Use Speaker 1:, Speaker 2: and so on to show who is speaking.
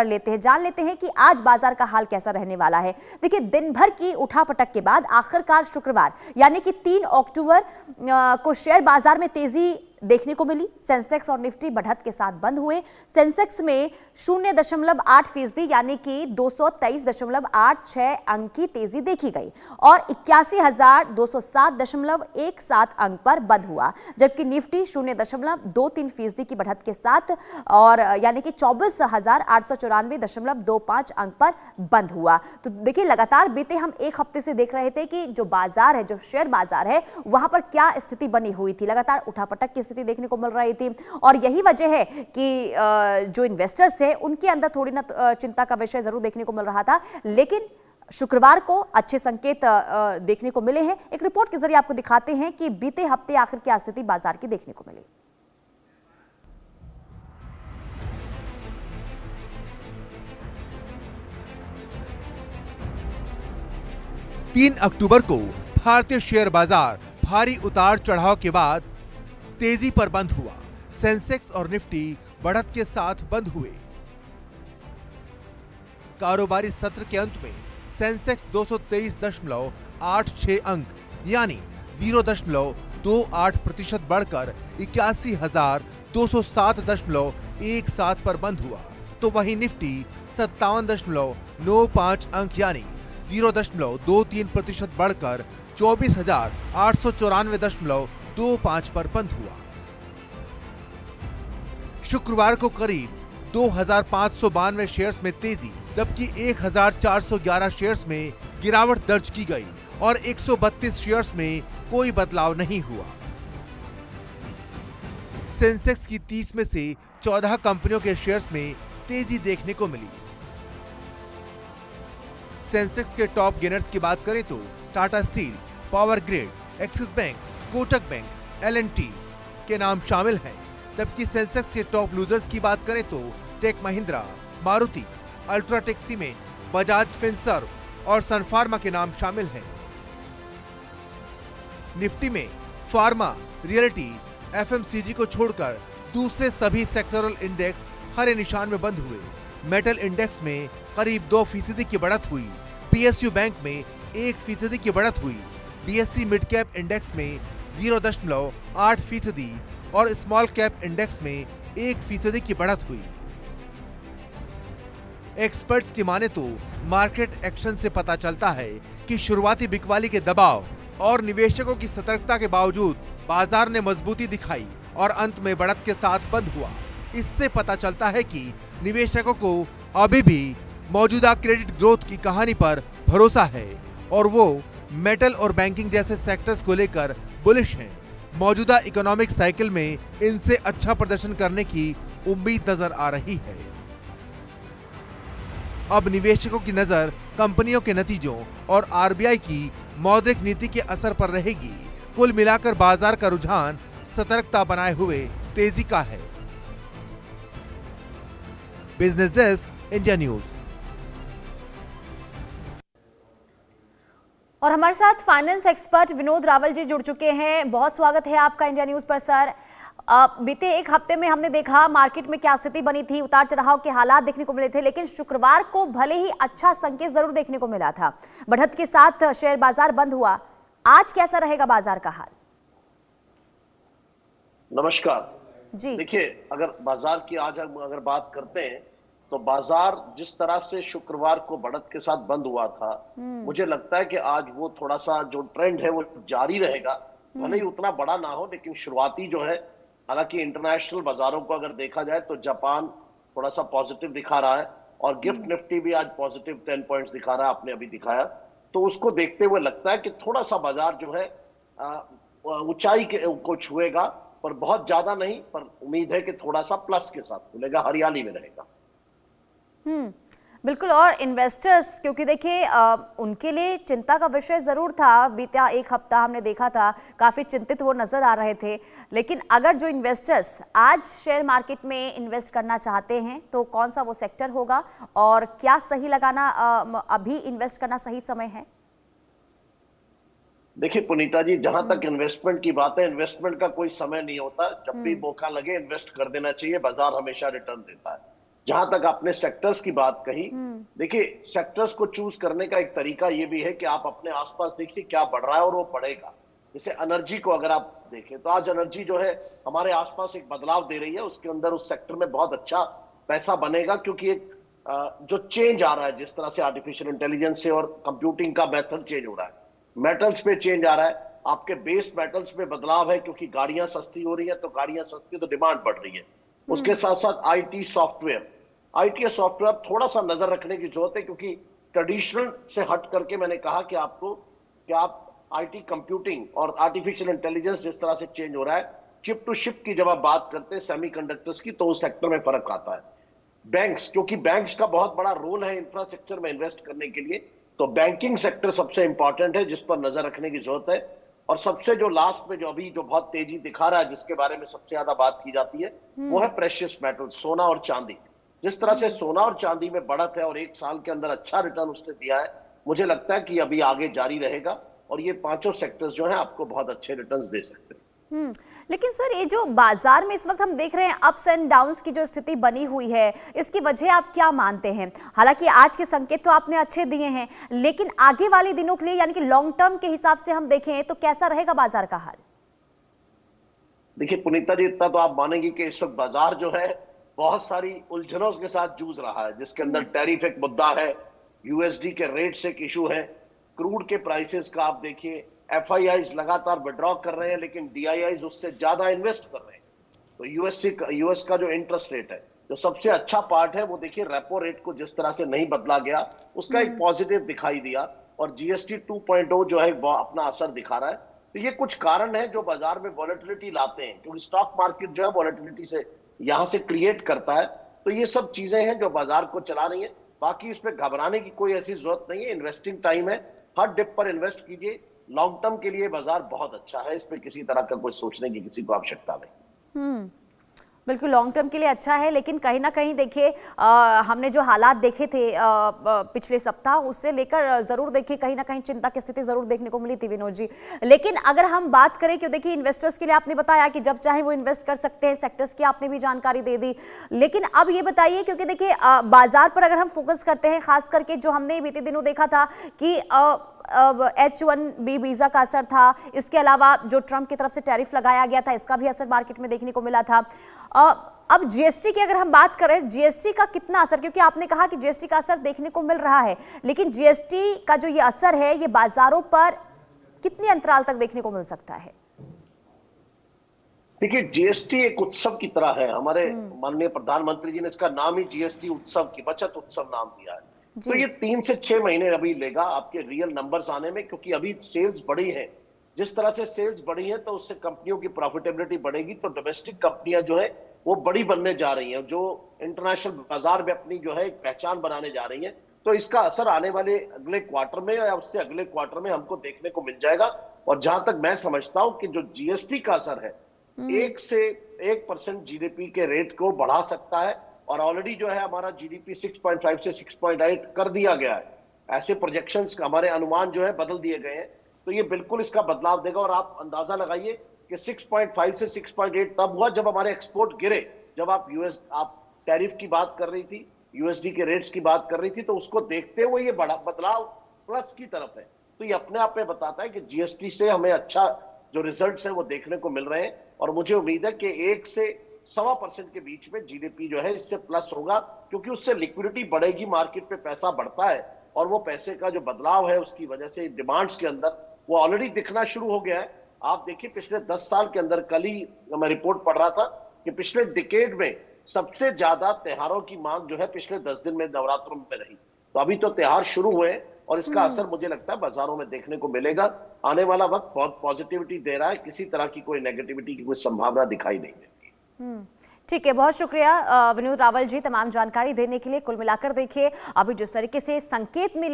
Speaker 1: कर लेते हैं, जान लेते हैं कि आज बाजार का हाल कैसा रहने वाला है। देखिए, दिन भर की उठापटक के बाद आखिरकार शुक्रवार यानी कि 3 अक्टूबर को शेयर बाजार में तेजी देखने को मिली। सेंसेक्स और निफ्टी बढ़त के साथ बंद हुए। सेंसेक्स में 0.8% यानी कि 223.86 अंक की तेजी देखी गई और 81,207.17 अंक पर बंद हुआ, जबकि निफ्टी 0.23% की बढ़त के साथ और यानी कि 24,894.25 अंक पर बंद हुआ। तो देखिए, लगातार बीते हम एक हफ्ते से देख रहे थे कि जो बाजार है, जो शेयर बाजार है, वहां पर क्या स्थिति बनी हुई थी। लगातार उठापटक की स्थिति देखने को मिल रही थी और यही वजह है कि जो इन्वेस्टर्स हैं उनके अंदर थोड़ी ना चिंता का विषय जरूर देखने को मिल रहा था, लेकिन शुक्रवार को अच्छे संकेत देखने को मिले हैं। एक रिपोर्ट के जरिए आपको दिखाते हैं कि बीते हफ्ते आखिर क्या स्थिति बाजार की देखने को मिली।
Speaker 2: 3 अक्टूबर को भारतीय शेयर बाजार भारी उतार चढ़ाव के बाद तेजी पर बंद हुआ। सेंसेक्स और निफ्टी बढ़त के साथ बंद हुए। कारोबारी सत्र के अंत में सेंसेक्स 223.86 अंक यानी 0.28% बढ़कर 81,207.17 पर बंद हुआ, तो वहीं निफ्टी 57.95 अंक यानी 0.23% बढ़कर 24,894.25 पर बंद हुआ। शुक्रवार को करीब 2,592 शेयर्स में तेजी, जबकि 1,411 शेयर्स में गिरावट दर्ज की गई और 132 शेयर्स में कोई बदलाव नहीं हुआ। सेंसेक्स की 30 में से 14 कंपनियों के शेयर्स में तेजी देखने को मिली। सेंसेक्स के टॉप गेनर्स की बात करें तो Tata steel, power grid, axis bank, Kotak bank, L&T के नाम शामिल हैं, जबकि सेंसेक्स के टॉप लूजर्स की बात करें तो Tech Mahindra, Maruti, UltraTech cement, Bajaj Finserv और सन फार्मा के नाम शामिल हैं। निफ्टी में फार्मा, रियल्टी, FMCG को छोड़कर दूसरे सभी सेक्टरल इंडेक्स हरे निशान में बंद हुए। मेटल इंडेक्स में करीब 2% की बढ़त हुई। PSU बैंक में 1% की बढ़त हुई। BSE मिड कैप इंडेक्स में 0.8% और स्मॉल कैप इंडेक्स में 1% की बढ़त हुई। एक्सपर्ट्स की माने तो मार्केट एक्शन से पता चलता है कि शुरुआती बिकवाली के दबाव और निवेशकों की सतर्कता के बावजूद बाजार ने मजबूती दिखाई और अंत में बढ़त के साथ बंद हुआ। इससे पता चलता है कि निवेशकों को अभी भी मौजूदा क्रेडिट ग्रोथ की कहानी पर भरोसा है और वो मेटल और बैंकिंग जैसे सेक्टर्स को लेकर बुलिश हैं। मौजूदा इकोनॉमिक साइकिल में इनसे अच्छा प्रदर्शन करने की उम्मीद नजर आ रही है। अब निवेशकों की नजर कंपनियों के नतीजों और RBI की मौद्रिक नीति के असर पर रहेगी। कुल मिलाकर बाजार का रुझान सतर्कता बनाए हुए तेजी का है। Business desk, India news.
Speaker 1: और हमारे साथ फाइनेंस एक्सपर्ट विनोद रावल जी जुड़ चुके हैं। बहुत स्वागत है आपका इंडिया न्यूज पर सर। बीते एक हफ्ते में हमने देखा मार्केट में क्या स्थिति बनी थी, उतार चढ़ाव के हालात देखने को मिले थे, लेकिन शुक्रवार को भले ही अच्छा संकेत जरूर देखने को मिला था। बढ़त के साथ शेयर बाजार बंद हुआ। आज कैसा रहेगा बाजार का हाल?
Speaker 3: नमस्कार
Speaker 1: जी।
Speaker 3: देखिए, अगर बाजार की आज हम अगर बात करते हैं तो बाजार जिस तरह से शुक्रवार को बढ़त के साथ बंद हुआ था, मुझे लगता है कि आज वो थोड़ा सा जो ट्रेंड है वो जारी रहेगा। भले ही उतना बड़ा ना हो, लेकिन शुरुआती जो है, हालांकि इंटरनेशनल बाजारों को अगर देखा जाए तो जापान थोड़ा सा पॉजिटिव दिखा रहा है और गिफ्ट निफ्टी भी आज पॉजिटिव 10 पॉइंट्स दिखा रहा है, आपने अभी दिखाया। तो उसको देखते हुए लगता है कि थोड़ा सा बाजार जो है ऊंचाई को छुएगा, पर बहुत ज्यादा नहीं, पर उम्मीद है कि थोड़ा सा प्लस के साथ खुलेगा, हरियाली में रहेगा।
Speaker 1: बिल्कुल। और इन्वेस्टर्स, क्योंकि देखिए उनके लिए चिंता का विषय जरूर था। बीता एक हफ्ता हमने देखा था काफी चिंतित वो नजर आ रहे थे, लेकिन अगर जो इन्वेस्टर्स आज शेयर मार्केट में इन्वेस्ट करना चाहते हैं तो कौन सा वो सेक्टर होगा और क्या सही लगाना, अभी इन्वेस्ट करना सही समय है?
Speaker 3: देखिए पुनीता जी, जहां तक इन्वेस्टमेंट की बात है, इन्वेस्टमेंट का कोई समय नहीं होता। जब भी मौका लगे इन्वेस्ट कर देना चाहिए। बाजार हमेशा रिटर्न देता है। जहां तक आपने सेक्टर्स की बात कही, देखिए सेक्टर्स को चूज करने का एक तरीका ये भी है कि आप अपने आसपास देखिए क्या बढ़ रहा है और वो बढ़ेगा। जैसे एनर्जी को अगर आप देखें तो आज एनर्जी जो है हमारे आसपास एक बदलाव दे रही है, उसके अंदर उस सेक्टर में बहुत अच्छा पैसा बनेगा, क्योंकि एक जो चेंज आ रहा है, जिस तरह से आर्टिफिशियल इंटेलिजेंस से और कंप्यूटिंग का मेथड चेंज हो रहा है, मेटल्स पे चेंज आ रहा है, आपके बेस मेटल्स में बदलाव है, क्योंकि गाड़ियां सस्ती हो रही है, तो गाड़ियां सस्ती तो डिमांड बढ़ रही है। उसके साथ साथ आईटी सॉफ्टवेयर थोड़ा सा नजर रखने की जरूरत है, क्योंकि ट्रेडिशनल से हट करके मैंने कहा कि आप आईटी कंप्यूटिंग और आर्टिफिशियल इंटेलिजेंस जिस तरह से चेंज हो रहा है, चिप टू शिप की जब आप बात करते हैं सेमीकंडक्टर्स की, तो उस सेक्टर में फर्क आता है। बैंक्स, क्योंकि बैंक्स का बहुत बड़ा रोल है इंफ्रास्ट्रक्चर में इन्वेस्ट करने के लिए, तो बैंकिंग सेक्टर सबसे इंपॉर्टेंट है जिस पर नजर रखने की जरूरत है। और सबसे जो लास्ट में जो बहुत तेजी दिखा रहा है, जिसके बारे में सबसे ज्यादा बात की जाती है, वो है प्रेशियस मेटल, सोना और चांदी। जिस तरह से सोना और चांदी में बढ़त है और एक साल के अंदर अच्छा रिटर्न उसने दिया है, मुझे लगता है कि अभी आगे जारी रहेगा और ये पांचों सेक्टर्स जो हैं आपको बहुत अच्छे रिटर्न्स दे सकते हैं।
Speaker 1: लेकिन सर, ये जो बाजार में इस वक्त हम देख रहे हैं अप्स एंड डाउन्स की जो स्थिति बनी हुई है, इसकी वजह आप क्या मानते हैं? हालांकि आज के संकेत तो आपने अच्छे दिए हैं, लेकिन आगे वाले दिनों के लिए यानी कि लॉन्ग टर्म के हिसाब से हम देखें तो कैसा रहेगा बाजार का हाल?
Speaker 3: देखिए पुनीता जी, इतना तो आप मानेंगे कि इस वक्त बाजार जो है बहुत सारी उलझनों के साथ जूझ रहा है, जिसके अंदर टैरिफ एक मुद्दा है, यूएसडी के रेट्स एक इशू है, क्रूड के प्राइसेस का आप देखिए, एफआईआईज लगातार विड्रॉ कर रहे हैं, लेकिन डीआईआईज उससे ज्यादा इन्वेस्ट कर रहे हैं। तो यूएस का जो इंटरेस्ट रेट है, जो सबसे अच्छा पार्ट है, वो देखिए रेपो रेट को जिस तरह से नहीं बदला गया, उसका एक पॉजिटिव दिखाई दिया, और जीएसटी 2.0 जो है वो अपना असर दिखा रहा है। तो ये कुछ कारण है जो बाजार में वॉलेटिलिटी लाते हैं, क्योंकि स्टॉक मार्केट जो है वॉलेटिलिटी से यहां से क्रिएट करता है। तो ये सब चीजें हैं जो बाजार को चला रही है। बाकी इसमें घबराने की कोई ऐसी जरूरत नहीं है, इन्वेस्टिंग टाइम है, हर डिप पर इन्वेस्ट कीजिए। लॉन्ग टर्म के लिए बाजार बहुत अच्छा है, इसमें किसी तरह का कोई सोचने की किसी को आवश्यकता नहीं।
Speaker 1: बिल्कुल लॉन्ग टर्म के लिए अच्छा है, लेकिन कहीं ना कहीं देखिए हमने जो हालात देखे थे पिछले सप्ताह, उससे लेकर जरूर देखिए कहीं ना कहीं चिंता की स्थिति जरूर देखने को मिली थी विनोद जी। लेकिन अगर हम बात करें कि देखिए इन्वेस्टर्स के लिए आपने बताया कि जब चाहे वो इन्वेस्ट कर सकते हैं, सेक्टर्स की आपने भी जानकारी दे दी, लेकिन अब ये बताइए, क्योंकि देखिए बाजार पर अगर हम फोकस करते हैं, खास करके जो हमने बीते दिनों देखा था कि H1B वीजा का असर था, इसके अलावा जो ट्रंप की तरफ से टैरिफ लगाया गया था, इसका भी असर मार्केट में देखने को मिला था। अब जीएसटी की अगर हम बात करें, जीएसटी का कितना असर, क्योंकि आपने कहा कि जीएसटी का असर देखने को मिल रहा है, लेकिन जीएसटी का जो ये असर है, ये बाजारों पर कितने अंतराल तक देखने को मिल सकता है?
Speaker 3: देखिए जीएसटी एक उत्सव की तरह है, हमारे माननीय प्रधानमंत्री जी ने इसका नाम ही जीएसटी उत्सव की बचत उत्सव नाम दिया है। तो ये 3 से 6 महीने अभी लेगा आपके रियल नंबर्स आने में, क्योंकि अभी सेल्स बढ़ी है। जिस तरह से सेल्स बढ़ी है तो उससे कंपनियों की प्रॉफिटेबिलिटी बढ़ेगी, तो डोमेस्टिक कंपनियां जो है वो बड़ी बनने जा रही हैं, जो इंटरनेशनल बाजार में अपनी जो है पहचान बनाने जा रही है। तो इसका असर आने वाले अगले क्वार्टर में या उससे अगले क्वार्टर में हमको देखने को मिल जाएगा। और जहां तक मैं समझता हूं कि जो जीएसटी का असर है 1% जीडीपी के रेट को बढ़ा सकता है, और ऑलरेडी जो है हमारा जीडीपी 6.5 से 6.8 कर दिया गया है। ऐसे प्रोजेक्शंस हमारे अनुमान जो है बदल दिए गए हैं, तो ये बिल्कुल इसका बदलाव देगा। और आप अंदाजा लगाइए कि 6.5 से 6.8 तब हुआ जब हमारे एक्सपोर्ट गिरे, जब आप टैरिफ की बात कर रही थी, यूएसडी के रेट्स की बात कर रही थी, तो उसको देखते हुए ये बड़ा बदलाव प्लस की तरफ है। तो ये अपने आप में बताता है कि जीएसटी से हमें अच्छा जो रिजल्ट्स हैं वो देखने को मिल रहे हैं, और मुझे उम्मीद है कि 1 से 1.25% के बीच में जीडीपी जो है इससे प्लस होगा, क्योंकि उससे लिक्विडिटी बढ़ेगी, मार्केट पे पैसा बढ़ता है, और वो पैसे का जो बदलाव है उसकी वजह से डिमांड्स के अंदर वो ऑलरेडी दिखना शुरू हो गया है। आप देखिए पिछले 10 साल के अंदर, कल ही मैं रिपोर्ट पढ़ रहा था कि पिछले डिकेड में सबसे ज्यादा त्योहारों की मांग जो है पिछले 10 दिन में नवरात्रों में रही। तो अभी तो त्योहार शुरू हुए हैं और इसका असर मुझे लगता है बाजारों में देखने को मिलेगा। आने वाला वक्त बहुत पॉजिटिविटी दे रहा है, किसी तरह की कोई नेगेटिविटी की कोई संभावना दिखाई नहीं देती।
Speaker 1: ठीक है, बहुत शुक्रिया विनोद रावल जी तमाम जानकारी देने के लिए। कुल मिलाकर देखिए अभी जिस तरीके से संकेत मिले